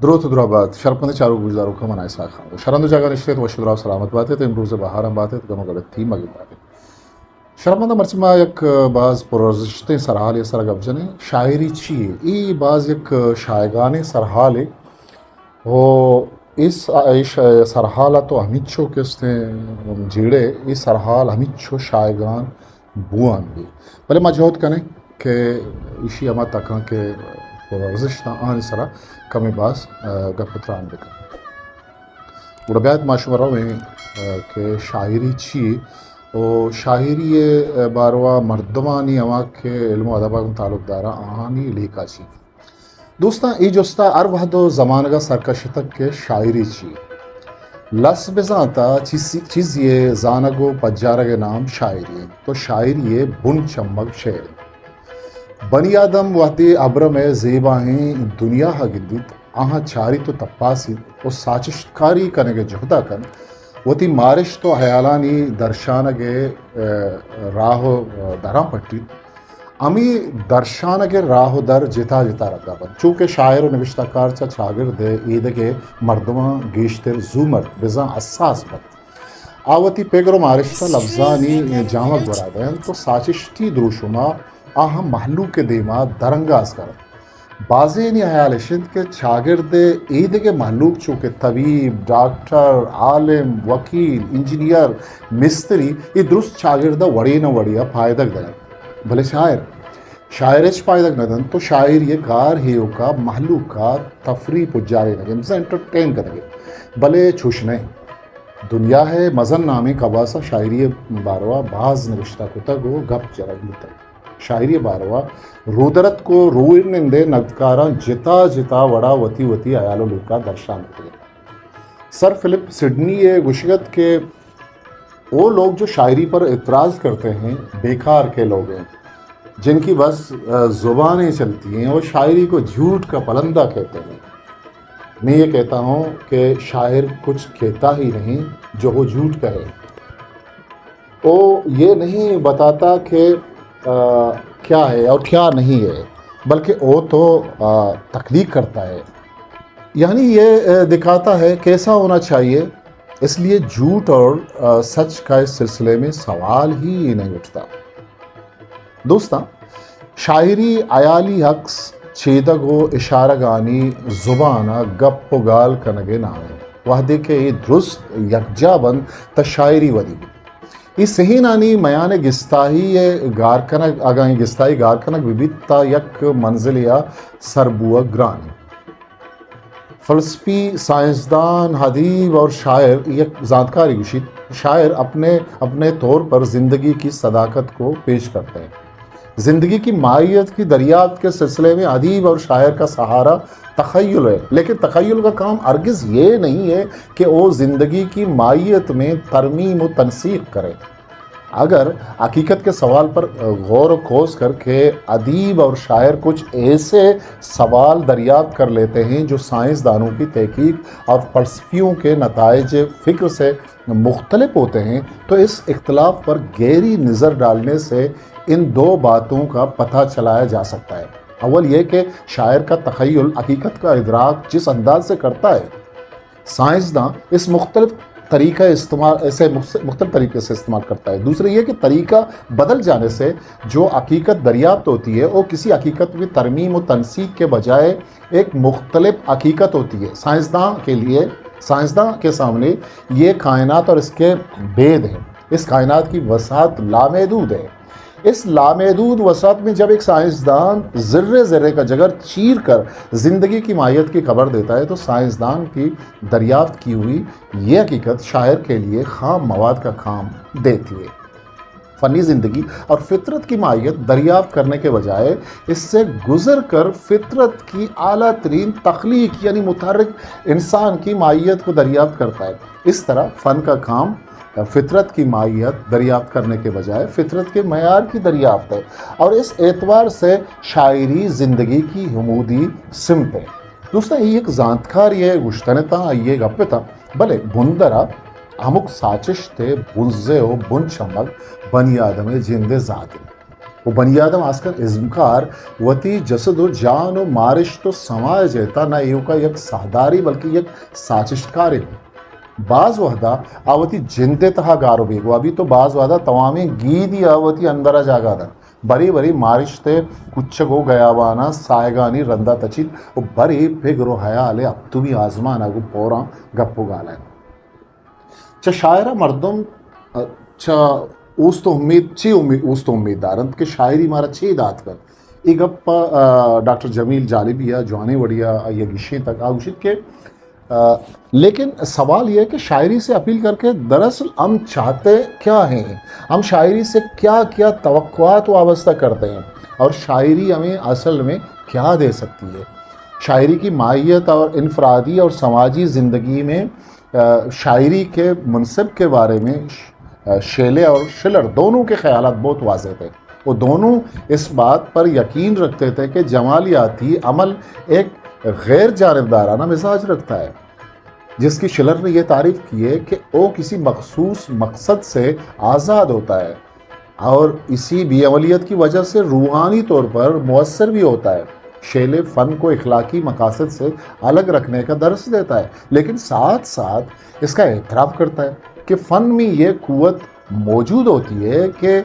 درود درآباد شرقند چارو گوجدارو که منای ساخن و شرند جاگا نشته و شدرا سلامت باته تو امروز بهارم باته تو گمو گلتی مگی باته شرمنده مرچما یک باز پرورزشته سرحالی سرگبجنه شاعری چیه ای باز یک شایگان سرحالی و اس سرحالا تو ہمیچو کستے جیڑے ای سرحال ہمیچو شایگان بوان بھی بلے مجہود کنے کہ ایشی اما تکاں کہ پرورزشتا آنی سرا کمی باز گپتران بکن وڑا بیاد معشوم رویں کہ شاعری چی و شاعری باروا مردمانی اما کے علم و ادبا تعلق دارا آہانی لیکا چی دوستان ای جستا ار وحدو زمانگا سرکشتک کے شاعری چی لس بزانتا چیز یہ زانگو پجارگ نام شاعری تو شاعری بن چمک شعر بنی آدم وحدی عبرم زیبا ہیں دنیا ہا گندید آہاں چاری تو تپاسی و ساچشکاری کنگے جہدہ کن وتی مارش تو حیالانی درشانگے راہو درام پٹی امی درشانگے راہو در جتا جتا رکھا بن چونکہ شاعر و نوشتہ کار چا چاگر دے ایدگے مردمہ گیشتر زومر بزان اساس بن آوتی پیگرو مارشتا لفظانی جامک برا دین تو ساچشتی دروشما آہم محلوق کے دیما درنگاز کر بازی نہیں حیال شند کے چاگرد ایدے کے محلوق چونکہ طبیب ڈاکٹر عالم وکیل انجینئر مستری یہ درست چاگردہ وڑی نہ وڑیا پائدک دیں بھلے شاعرش پائدک نہ دن تو شاعر یہ گار ہیو کا محلوق کا تفریح پجارے نگے مثلا انٹرٹین کریں گے بھلے چھوشنے دنیا ہے مزن نامی قواسا شاعری باروا بعض نوشتہ کتا گو گپ چرگ لتا شاعری باروا رودرت کو روئنندے نگتکاران جتا جتا وڑا وتی وتی آیالو لکا درشان ہوتے ہیں سر فلپ سڈنی یہ گشگت کے وہ لوگ جو شاعری پر اعتراض کرتے ہیں بیکار کے لوگ ہیں جن کی بس زبانیں چلتی ہیں وہ شاعری کو جھوٹ کا پلندہ کہتے ہیں میں یہ کہتا ہوں کہ شاعر کچھ کہتا ہی نہیں جو وہ جھوٹ کہے وہ یہ نہیں بتاتا کہ کیا ہے اور کیا نہیں ہے بلکہ وہ تو تخلیق کرتا ہے یعنی یہ دکھاتا ہے کیسا ہونا چاہیے اس لیے جھوٹ اور سچ کا اس سلسلے میں سوال ہی نہیں اٹھتا دوستاں شاعری عیالی حقس چیدگو اشارہ گانی زبانہ گپ و گال کنگے نامے وحدے کے درست یکجا بند تا شاعری ودی یہ صحیح نانی میان گستاہی گارکنگ آگاہیں گستاہی گارکنگ ببیتا یک منزل یا سربوہ گرانی فلسفی سائنسدان حدیب اور شاعر یک ذاتکاری گوشید شاعر اپنے طور پر زندگی کی صداقت کو پیش کرتے ہیں زندگی کی ماہیت کی دریافت کے سلسلے میں ادیب اور شاعر کا سہارا تخیل ہے لیکن تخیل کا کام ہرگز یہ نہیں ہے کہ وہ زندگی کی ماہیت میں ترمیم و تنسیق کرے اگر حقیقت کے سوال پر غور و خوض کر کے ادیب اور شاعر کچھ ایسے سوال دریافت کر لیتے ہیں جو سائنسدانوں کی تحقیق اور فلسفیوں کے نتائج فکر سے مختلف ہوتے ہیں تو اس اختلاف پر گہری نظر ڈالنے سے ان دو باتوں کا پتہ چلایا جا سکتا ہے اول یہ کہ شاعر کا تخیل حقیقت کا ادراک جس انداز سے کرتا ہے سائنسداں اس مختلف طریقہ مختلف طریقے سے استعمال کرتا ہے دوسرے یہ کہ طریقہ بدل جانے سے جو حقیقت دریافت ہوتی ہے وہ کسی حقیقت میں ترمیم و تنسیق کے بجائے ایک مختلف حقیقت ہوتی ہے سائنسداں کے سامنے یہ کائنات اور اس کے بید ہیں اس کائنات کی وسعت لامحدود ہے اس لامحدود وسعت میں جب ایک سائنسدان ذرے ذرے کا جگر چیر کر زندگی کی ماہیت کی خبر دیتا ہے تو سائنسدان کی دریافت کی ہوئی یہ حقیقت شاعر کے لیے خام مواد کا کام دیتی ہے فنی زندگی اور فطرت کی ماہیت دریافت کرنے کے بجائے اس سے گزر کر فطرت کی اعلیٰ ترین تخلیق یعنی متحرک انسان کی ماہیت کو دریافت کرتا ہے اس طرح فن کا کام فطرت کی ماہیت دریافت کرنے کے بجائے فطرت کے معیار کی دریافت ہے اور اس اعتبار سے شاعری زندگی کی حمودی سمت ہے دوستان یہ ایک زانتکار یہ گشتنتا یہ گپے تھا بلے بندرا ہمک ساچش تھے بنزے ہو بن چمک بنی آدم جندے ذات و بنی آدم آسکن ازمکار وتی جسد و جان و مارش تو سماع جیتا نہ ایو کا یک سہداری بلکہ یک ساچشتکاری ہو بعض وحدہ آوتی جنتے تہا گارو بیگو ابھی تو بعض وحدہ توامی گیدی آوتی اندرہ جاگا دا بری بری مارشتے کچھگو گیاوانا سائگانی رندہ تچید و بری پھگرو حیالے اب تو بھی آزمانا گو پورا گپو گالا ہے چا شاعرہ مردم چا اوستو امید دارند کہ شاعری مارا چھ دات کر ای گپ ڈاکٹر جمیل جالبی جوانے وڑیا یہ گشیں تک آگوشت کے لیکن سوال یہ ہے کہ شاعری سے اپیل کر کے دراصل ہم چاہتے کیا ہیں، ہم شاعری سے کیا کیا توقعات وابستہ کرتے ہیں اور شاعری ہمیں اصل میں کیا دے سکتی ہے۔ شاعری کی ماہیت اور انفرادی اور سماجی زندگی میں شاعری کے منصب کے بارے میں شیلے اور شلر دونوں کے خیالات بہت واضح تھے۔ وہ دونوں اس بات پر یقین رکھتے تھے کہ جمالیاتی عمل ایک غیر جانبدارانہ مزاج رکھتا ہے، جس کی شلر نے یہ تعریف کی ہے کہ وہ کسی مخصوص مقصد سے آزاد ہوتا ہے اور اسی بے عملیت کی وجہ سے روحانی طور پر مؤثر بھی ہوتا ہے۔ شیلے فن کو اخلاقی مقاصد سے الگ رکھنے کا درس دیتا ہے، لیکن ساتھ ساتھ اس کا اعتراف کرتا ہے کہ فن میں یہ قوت موجود ہوتی ہے کہ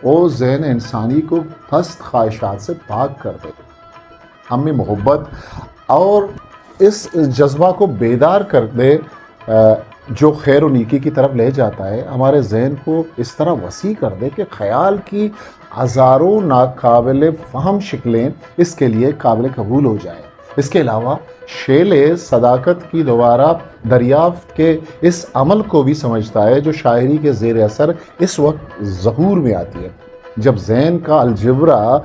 وہ ذہن انسانی کو پست خواہشات سے پاک کر دے، ہم میں محبت اور اس جذبہ کو بیدار کر دے جو خیر و نیکی کی طرف لے جاتا ہے، ہمارے ذہن کو اس طرح وسیع کر دے کہ خیال کی ہزاروں ناقابل فہم شکلیں اس کے لیے قابل قبول ہو جائیں۔ اس کے علاوہ شیلے صداقت کی دوبارہ دریافت کے اس عمل کو بھی سمجھتا ہے جو شاعری کے زیر اثر اس وقت ظہور میں آتی ہے، جب ذہن کا الجبرا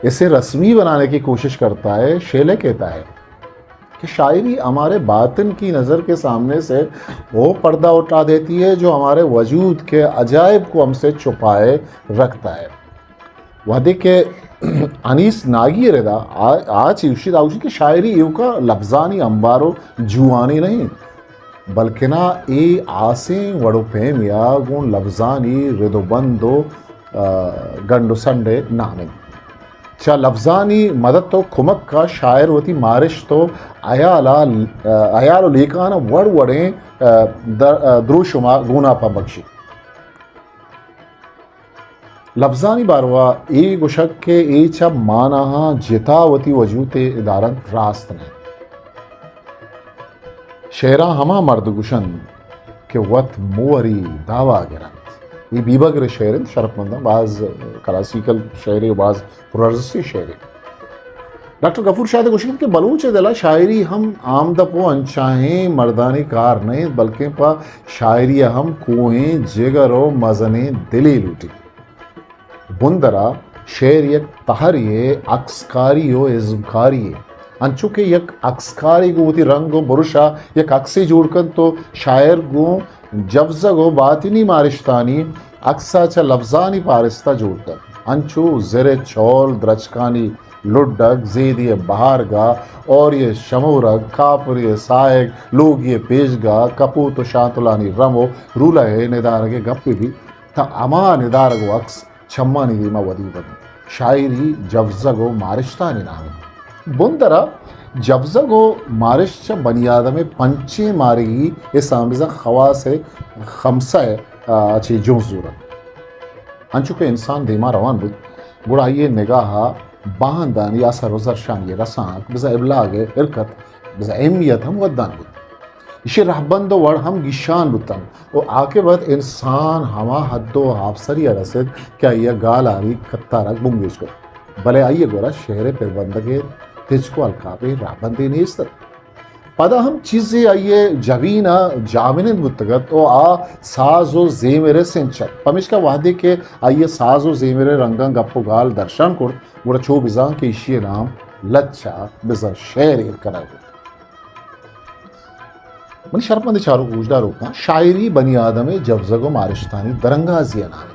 اسے رسمی بنانے کی کوشش کرتا ہے۔ شیلے کہتا ہے کہ شاعری ہمارے باطن کی نظر کے سامنے سے وہ پردہ اٹھا دیتی ہے جو ہمارے وجود کے عجائب کو ہم سے چھپائے رکھتا ہے۔ وعدے کے انیس ناگی ردا آج اوشید کی شاعری ایو کا لفظانی انبارو جوانی نہیں بلکہ نہ ای آسیں وڑو پیمیا گون لفظانی ردو بندو گنڈو سنڈے نامن چا لفظانی مدد تو کھمک کا شاعر ہوتی مارش تو ایالو لیکان وڑ وڑیں دروشما گونا پا بخشی لفظانی باروا ای گشک کے ای چا مانہا جتاوتی وجود ادارن راست نے شعرہ ہما مرد گشن کہ وط موری دعویٰ گرن یہ بیبگر شعر شرف مندہ بعض کلاسیکل شعری و بعض پرارزسی شعری۔ ڈاکٹر غفور شاہد گشن کے بلوچ دلا شاعری ہم آمدہ پو انچاہیں مردانی کار نہیں بلکہ پا شاعری ہم کوہیں جگر و مزنیں دلی لوٹی بندرا شعر یک تحریے عکسکاری و ازمکاری انچو کہ یک عکسکاری گو تی رنگ و برشا یک عکسی جوڑ کن تو شاعر گو جفزگ و باطنی مارشتانی عکسا چا لفظانی پارستہ جوڑ کن انچو زر چول درچکانی لڈک زیدی بہارگا اور یہ شمورگ کاپری سائق لوگ یہ پیشگا کپوت و شانتلانی رمو رولہ ندارگ گپی بھی تا اما ندارگ عکس چھمانی دیما ودی بن شاعری جفزگ و مارشتانی نامی بندرا جفزگ و مارش بنی آدم پنچے ماری اس آمیزہ خواص خمسہ اچھی جو زورت انچو کہ انسان دیما روان بود گڑائیے نگاہا باہندانی اثر و زرشانی رسانک بزا ابلاغ ارکت بزا اہمیت ہم ودان بود اسی رہبند و وڑ ہم گشان بودتن و آکے بعد انسان ہما حد و حافظری رسد کیا یہ گال آری کتا رکھ بنگیش کو بلے آئیے گورا شہر پر بندگے تجھ کو القابے رہبندی نیستر پدا ہم چیزیں آئیے جوینا جامنند بودتگت و ساز و زیمرے سنچک پمیش کا وعدے کے آئیے ساز و زیمرے رنگاں گپو گال درشان کرد گورا چو بزان کے اشیے نام لچا بزا شہر ارکنا گو من شرف مند چارو گوشدہ روکا شاعری بنی آدم جفزگ و مارشتانی درنگازی نام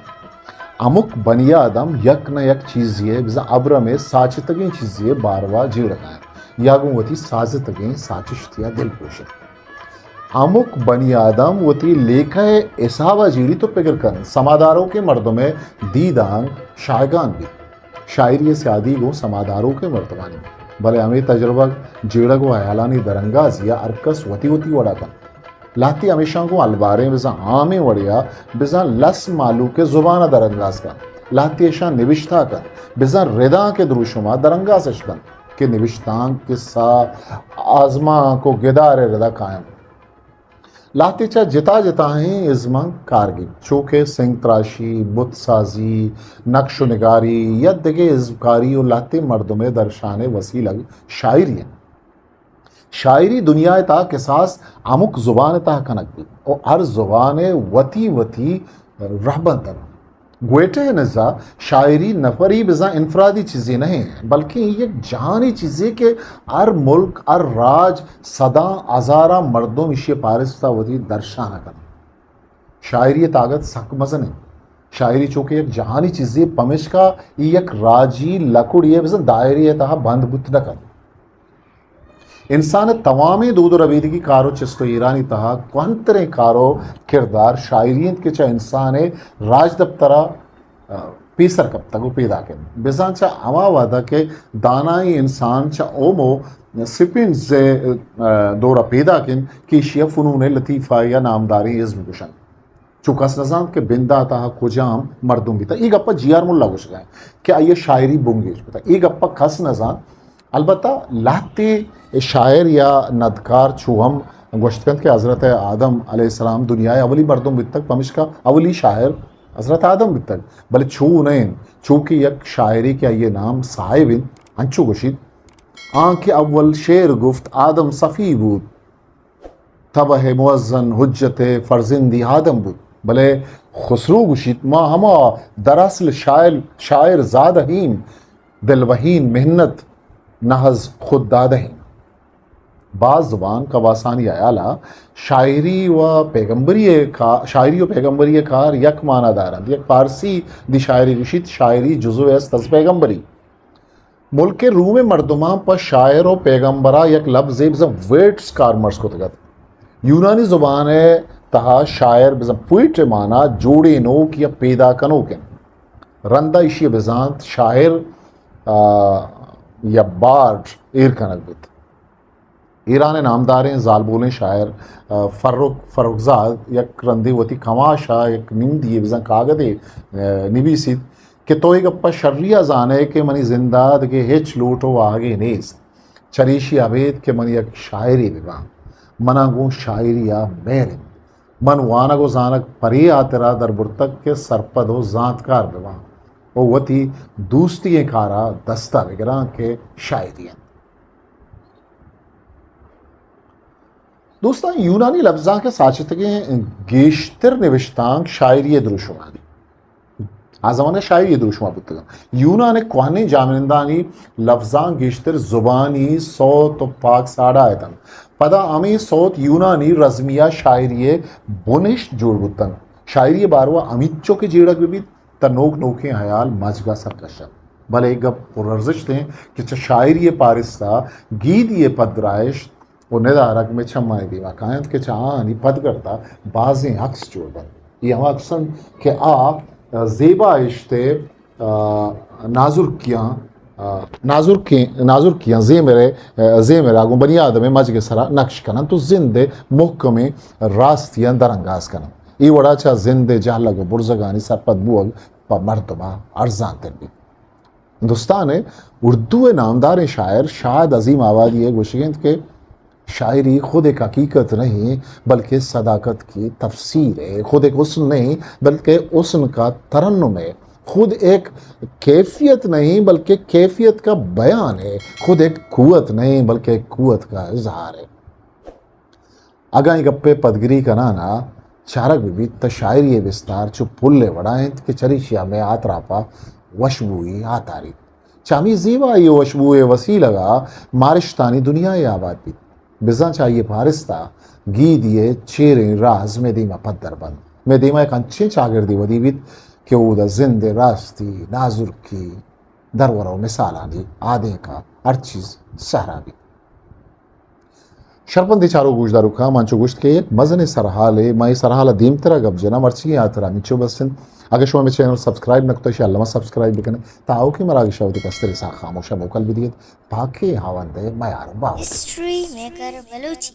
امک بنی آدم یک نہ یک چیزیے بزا عبر میں ساچتگیں چیزیے باروا جی رکھا ہے یا گوں وتی سازتگیں ساچشتیا دل پوشن امک بنی آدم وتی لیکھا ہے اصحابہ جیڑی تو پگر کن سماداروں کے مردوں میں دیدان شائگان بھی شاعری سیادی گو سماداروں کے مرتبانی بلے ہمیں تجربہ جیڑا گو حیالانی درنگاز یا ارکس وتی وڑا کن لاتی ہمیشہ کو البارے بزا عامی وڑیا بزا لس مالو کے زبان درنگاز کن لاتی ایشان نوشتہ کن بزا ردا کے دروشما درنگاز اشکن کہ نوشتان قصہ آزما کو گدار ردا قائم لاتی چا جتا جتا ہیں ازمن کارگی چوکے سنگ تراشی بت سازی نقش و نگاری یا دگے ازکاری و لاتی مردمے درشانے وسیلہ شاعری ہیں شاعری دنیا تا قصاص عمق زبان تا کنک بھی اور ہر زبان وتی وتی رہبن تر گویٹے نزا شاعری نفری بزا انفرادی چیزیں نہیں ہیں بلکہ یہ جہانی چیزیں کہ ہر ملک ہر راج صدا ہزارہ مردوں اشی پارستہ وتی درشانہ کن شاعری طاقت سک مزن ہے شاعری چونکہ ایک جہانی چیزیں پمش کا یک راجی لکڑی بزا دائری تہا بند بت نہ کن انسان تمامی دود و ربیدگی کارو چست و ایرانی تہا کوانترے کارو کردار شاعرین کے چا انسان راج دفترہ پیسر کب تک پیدا کن بزان چا اما وعدہ کے دانائی انسان چا اومو سپین سے دورہ پیدا کن کی شیع فنون لطیفہ یا نامداری ازم گشن چوکس نظام کے بندہ تہا کجام مردم بھی تا ای گپا جیار ملا گوش گئے کہ آئیے شاعری بونگیش بتا ای گپا کس نظام البتہ لاتی شاعر یا ندکار چوہم گوشتکند کے حضرت آدم علیہ السلام دنیا اولی مردم بتک پمش کا اولی شاعر حضرت آدم بتک بلے چھو نہیں چونکہ یک شاعری کیا یہ نام صاحب انچو گوشید آنکھ اول شعر گفت آدم صفی بود تبہ موزن حجت فرزندی آدم بود بلے خسرو گوشید ما ہما دراصل شاعر زادہیم دل وہین محنت نحز خود دادہیم بعض زبان کا واسانی آیالا شاعری و پیغمبری کار یک معنی دارند یک فارسی دی شاعری گوشید شاعری جزو است از پیغمبری ملک روم مردمان پر شاعر و پیغمبرہ یک لفظ بزن ویٹس کارمرز کو تگت یونانی زبان تہا شاعر بزن پوئٹ معنی جوڑے نوک یا پیدا کنو کن رندہ اشی بزانت شاعر یا بارڈ ایر کنک بیت ایران نامداریں زال بولیں شاعر فرخزاد یک رندی وتی کماشا یک نیم دیئے بزن کاغدے نبی سید کہ تو ایک اپا شریعہ زانے کہ منی زنداد کے ہچ لوٹو آگے نیست چریشی عبید کہ منی یک شاعری ببان منا گو شاعریہ میرن من وانا گو زانک پری آترا در برتک کے سرپد ہو زانتکار ببان وہ وتی دوستی کارا دستہ بگران کے شاعریاں دوستان یونانی لفظاں کے ساچتگیں گیشتر نوشتانگ شاعری دروشمانی آزمانہ شاعری دروشما بودتگاں یونان کوہنی جامندانی لفظاں گیشتر زبانی صوت و پاک ساڑا آیتن پدا امی صوت یونانی رزمیہ شاعری بونش جوڑ بودتن شاعری باروا امیچو کے جیڑک بھی تا نوک نوکیں حیال مجگا سرکشن بلے ایک گپ پررزش دیں کہ چا شاعری پارستہ گیدی پدرائش و ندارک میں چھمائی دیوا کائنت کے چاہانی پد کرتا بازیں عکس جوڑ بن یہ ہم اکسن کہ زیبا اشتے نازر کیاں زی میرے آگوں بنی آدم مجھ کے سرا نقش کنن تو زندے محکم راستیاں درنگاز کنن ای وڑا چا زندے جہلگ و برزگانی سرپد بوگ پا مرتبہ ارزان تر بھی ہندوستان اردو نامدار شاعر شاید عظیم آبادی ہے گوشگند کے شاعری خود ایک حقیقت نہیں بلکہ صداقت کی تفسیر ہے خود ایک حسن نہیں بلکہ حسن کا ترنم ہے خود ایک کیفیت نہیں بلکہ کیفیت کا بیان ہے خود ایک قوت نہیں بلکہ ایک قوت کا اظہار ہے اگاں گپے پدگری کا نانا چارک بھی تشاعری بستار چو پلے وڑائیں کہ چریشیا میں آت راپا وشبوئی آتاری چامی زیبا یہ وشبوئی وسیلگا مارشتانی دنیا آباد بھی بزان چاہیے پارستہ گی دیے چیریں راز میں دیما پدر بند میں دیما ایک انچے چاگردی ودی بیت کہ او دا زند راستی نازر کی درورو مثالانی آدھے کا ہر چیز سہرا بھی شرپندی چارو گوشدارو کا مانچو گوشت کے یک مزن سرحالے مائی سرحالہ دیم ترا گب جنا مرچی آترا میچو بسن اگر شما میں چینل سبسکرائب نکتو انشاءاللہ ما سبسکرائب بکنے تاو کی مراگی شاوتی کستری سا خاموشا موکل بھی دیت پاکی ہاوندے میار باو ہسٹری میکر بلوچی